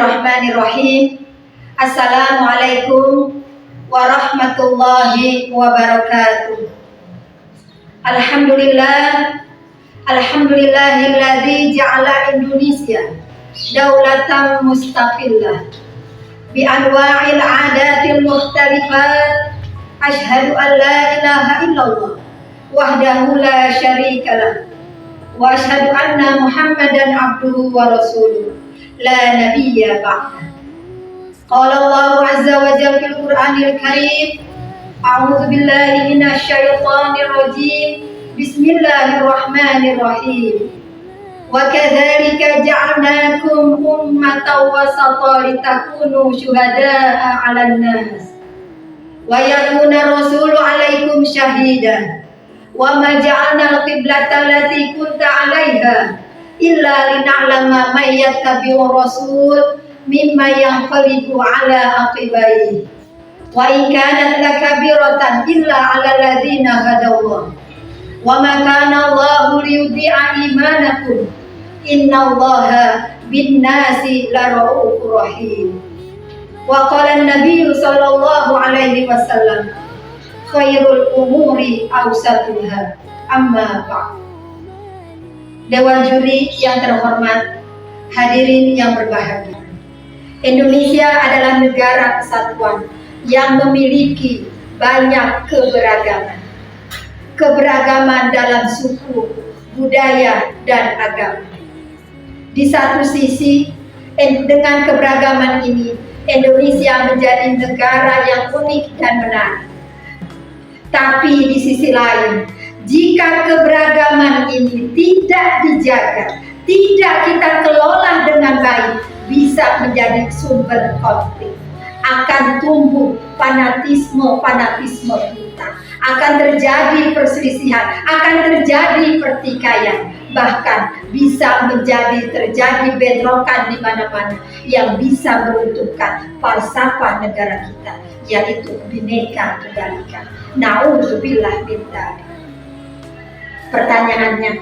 Bismillahirrahmanirrahim. Assalamualaikum warahmatullahi wabarakatuh. Alhamdulillahilladzi ja'ala Indonesia daulatan mustaqillah bi anwa'il 'adatil mukhtalifat. Asyhadu an la ilaha illallah wahdahu la syarikalah wa asyhadu anna Muhammadan abduhu wa rasuluh la nabiyya ba'da. Qala Allahu azza wa jalla fil Qur'anil Karim, a'udzu billahi minasy syaithanir rajim. Bismillahirrahmanirrahim. Wa kadzalika ja'alnakum ummatan wasatan litakunu syuhada'a 'alan nas wa yakuna rasulu 'alaikum syahida wa ma ja'alna al-qiblata allati kunta 'alaiha illa lina'lama may yattabi'ur rasul mimma yanqalibu 'ala aqibaihi wa in kanat lakabiratan illa 'alal ladzina hadallah wa ma kana Allahu liyudhi'a imanakum innallaha bin-nasi laraufur rahim. Wa qala an-nabiy sallallahu alaihi wasallam khairul umuri awsatuha amma ba'd. Dewan juri yang terhormat, hadirin yang berbahagia. Indonesia adalah negara kesatuan yang memiliki banyak keberagaman. Keberagaman dalam suku, budaya, dan agama. Di satu sisi, dengan keberagaman ini, Indonesia menjadi negara yang unik dan menarik. Tapi di sisi lain, jika keberagaman ini tidak dijaga, tidak kita kelola dengan baik, bisa menjadi sumber konflik. Akan tumbuh fanatisme kita, akan terjadi perselisihan, akan terjadi pertikaian, bahkan bisa terjadi bentrokan di mana-mana yang bisa meruntuhkan falsafah negara kita, yaitu Bhinneka Tunggal Ika. Nauzubillah min dzalik. Pertanyaannya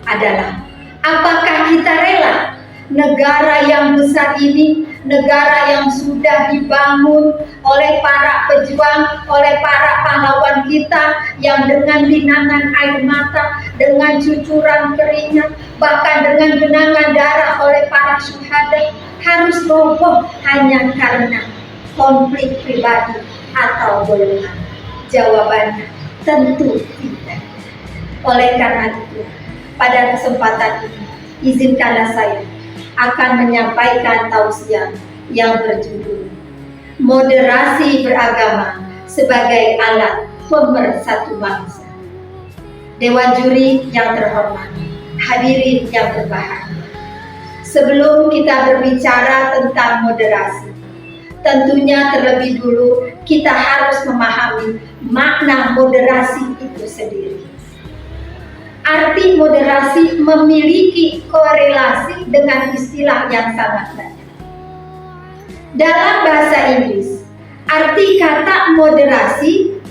adalah, apakah kita rela negara yang besar ini, negara yang sudah dibangun oleh para pejuang, oleh para pahlawan kita yang dengan linangan air mata, dengan cucuran keringat, bahkan dengan genangan darah oleh para syuhada, harus roboh hanya karena konflik pribadi atau golongan? Jawabannya tentu tidak. Oleh karena itu, pada kesempatan ini, izinkanlah saya akan menyampaikan tausiah yang berjudul Moderasi Beragama sebagai Alat Pemersatu Bangsa. Dewan juri yang terhormat, hadirin yang berbahagia. Sebelum kita berbicara tentang moderasi, tentunya terlebih dulu kita harus memahami makna moderasi itu sendiri. Arti moderasi memiliki korelasi dengan istilah yang sangat banyak. Dalam bahasa Inggris, arti kata moderasi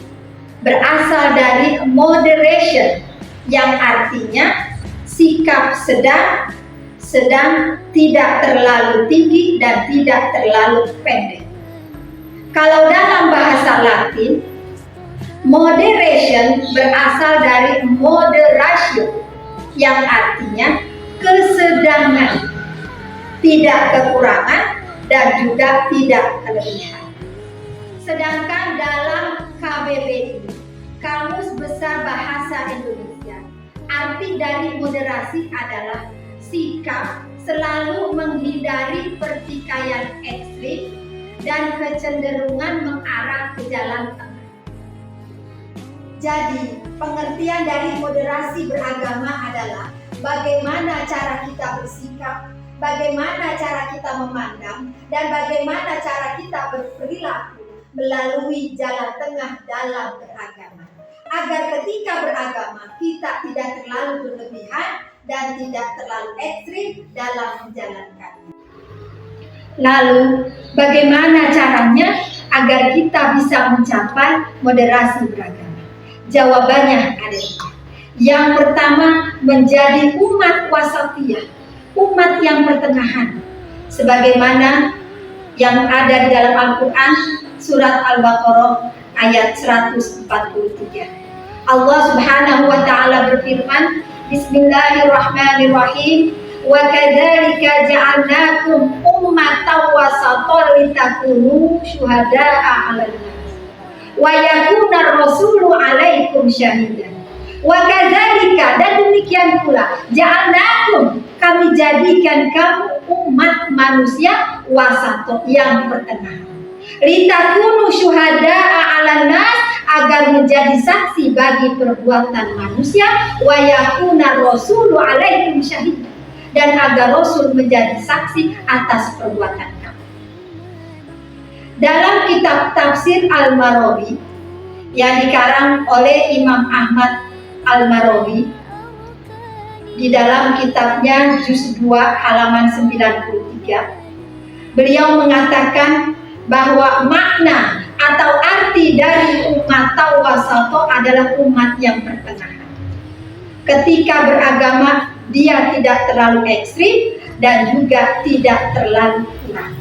berasal dari moderation, yang artinya sikap sedang, tidak terlalu tinggi dan tidak terlalu pendek. Kalau dalam bahasa Latin, moderation berasal dari moderatio, yang artinya kesedangan, tidak kekurangan dan juga tidak kelebihan. Sedangkan dalam KBBI, Kamus Besar Bahasa Indonesia, arti dari moderasi adalah sikap selalu menghindari pertikaian ekstrim dan kecenderungan mengarah ke jalan tengah. Jadi, pengertian dari moderasi beragama adalah bagaimana cara kita bersikap, bagaimana cara kita memandang, dan bagaimana cara kita berperilaku melalui jalan tengah dalam beragama. Agar ketika beragama, kita tidak terlalu berlebihan dan tidak terlalu ekstrim dalam menjalankannya. Lalu, bagaimana caranya agar kita bisa mencapai moderasi beragama? Jawabannya ada dua. Yang pertama, menjadi umat wasatiyah, umat yang pertengahan. sebagaimana yang ada di dalam Al-Quran surat Al-Baqarah ayat 143. Allah Subhanahu wa taala berfirman, Bismillahirrahmanirrahim, wa kadzalika ja'alnakum ummatan wasatan litakunu syuhada'a 'alan nas wa yakuna ar-rasulu 'alaikum syahidan. Wa kadzalika, dan demikian pula, ja'alnakum, kami jadikan kamu umat manusia wasat, yang pertengahan, litakunu syuhada'a 'alan nas, agar menjadi saksi bagi perbuatan manusia, wa yakuna rasulu 'alaikum syahid, dan agar Rasul menjadi saksi atas perbuatan kamu. Dalam kitab tafsir Al-Marawi yang dikarang oleh Imam Ahmad Al-Marawi, di dalam kitabnya juz 2 halaman 93, beliau mengatakan bahwa makna atau arti dari umat wasato adalah umat yang pertengahan. Ketika beragama, dia tidak terlalu ekstrim dan juga tidak terlalu kurang,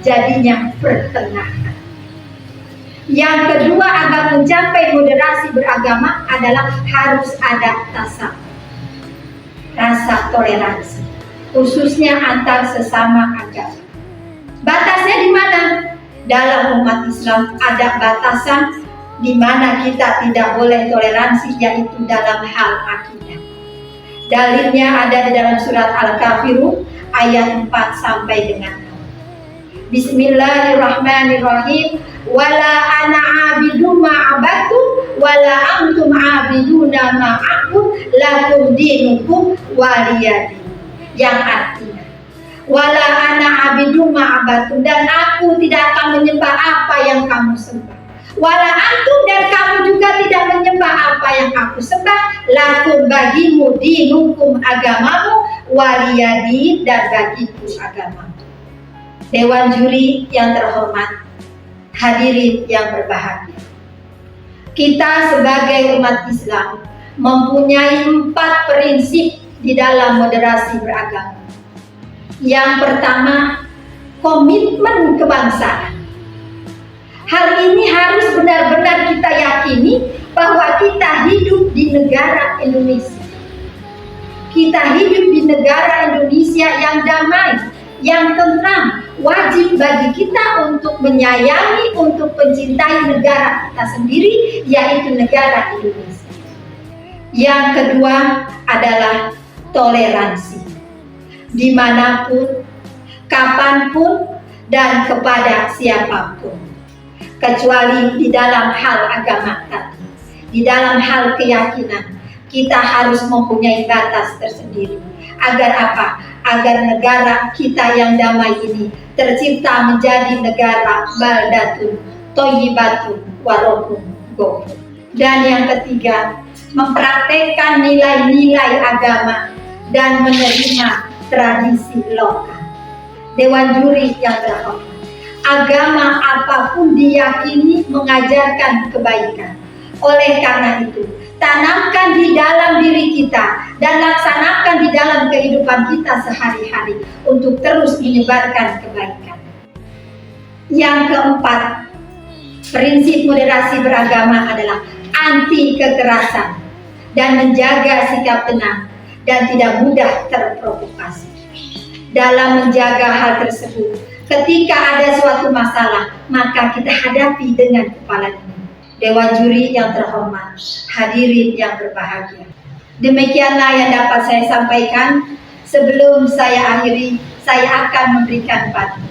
jadinya pertengahan. Yang kedua, agar mencapai moderasi beragama adalah harus ada rasa toleransi, khususnya antar sesama agama. Batasnya di mana? Dalam umat Islam ada batasan di mana kita tidak boleh toleransi, yaitu dalam hal akidah. Dalilnya ada di dalam surat Al-Kafirun ayat 4 sampai dengan 6. Bismillahirrahmanirrahim. Wala ana abidu ma'abatu wala antum abiduna ma'abud lakum dinukum waliyadi. Yang artinya, wala ana abidu ma'abatu, dan aku tidak akan menyembah apa yang kamu sembah. Wala antum, dan kamu juga tidak menyembah apa yang aku sembah. Lakum, bagimu, dinukum, agamamu, waliyadi, dan bagiku agamamu. Dewan juri yang terhormat, hadirin yang berbahagia, kita sebagai umat Islam mempunyai 4 prinsip di dalam moderasi beragama. Yang pertama, komitmen kebangsaan. Hal ini harus benar-benar kita yakini bahwa kita hidup di negara Indonesia. Kita hidup di negara Indonesia yang damai, yang tentram. Wajib bagi kita untuk menyayangi, untuk mencintai negara kita sendiri, yaitu negara Indonesia. Yang kedua adalah toleransi. Dimanapun, kapanpun, dan kepada siapapun, kecuali di dalam hal agama tadi. Di dalam hal keyakinan, kita harus mempunyai batas tersendiri. Agar apa? Agar negara kita yang damai ini tercipta menjadi negara baldatun thayyibatun warabun ghafur. Dan yang ketiga, mempraktekkan nilai-nilai agama dan menerima tradisi lokal. Dewan juri yang terhormat, agama apapun diyakini mengajarkan kebaikan. Oleh karena itu, tanamkan di dalam diri kita dan laksanakan di dalam kehidupan kita sehari-hari untuk terus menyebarkan kebaikan. Yang keempat, prinsip moderasi beragama adalah anti kekerasan dan menjaga sikap tenang dan tidak mudah terprovokasi. Dalam menjaga hal tersebut, ketika ada suatu masalah, maka kita hadapi dengan kepala dingin. Dewan juri yang terhormat, hadirin yang berbahagia, demikianlah yang dapat saya sampaikan. Sebelum saya akhiri, saya akan memberikan padu.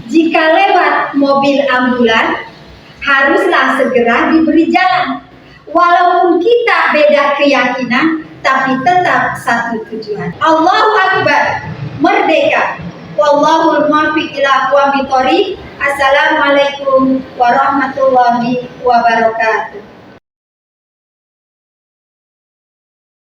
Jika lewat mobil ambulan, haruslah segera diberi jalan. Walaupun kita beda keyakinan, tapi tetap satu tujuan. Allahu Akbar, merdeka. Wallahul muwaffiq ila aqwamit thoriq. Assalamualaikum warahmatullahi wabarakatuh.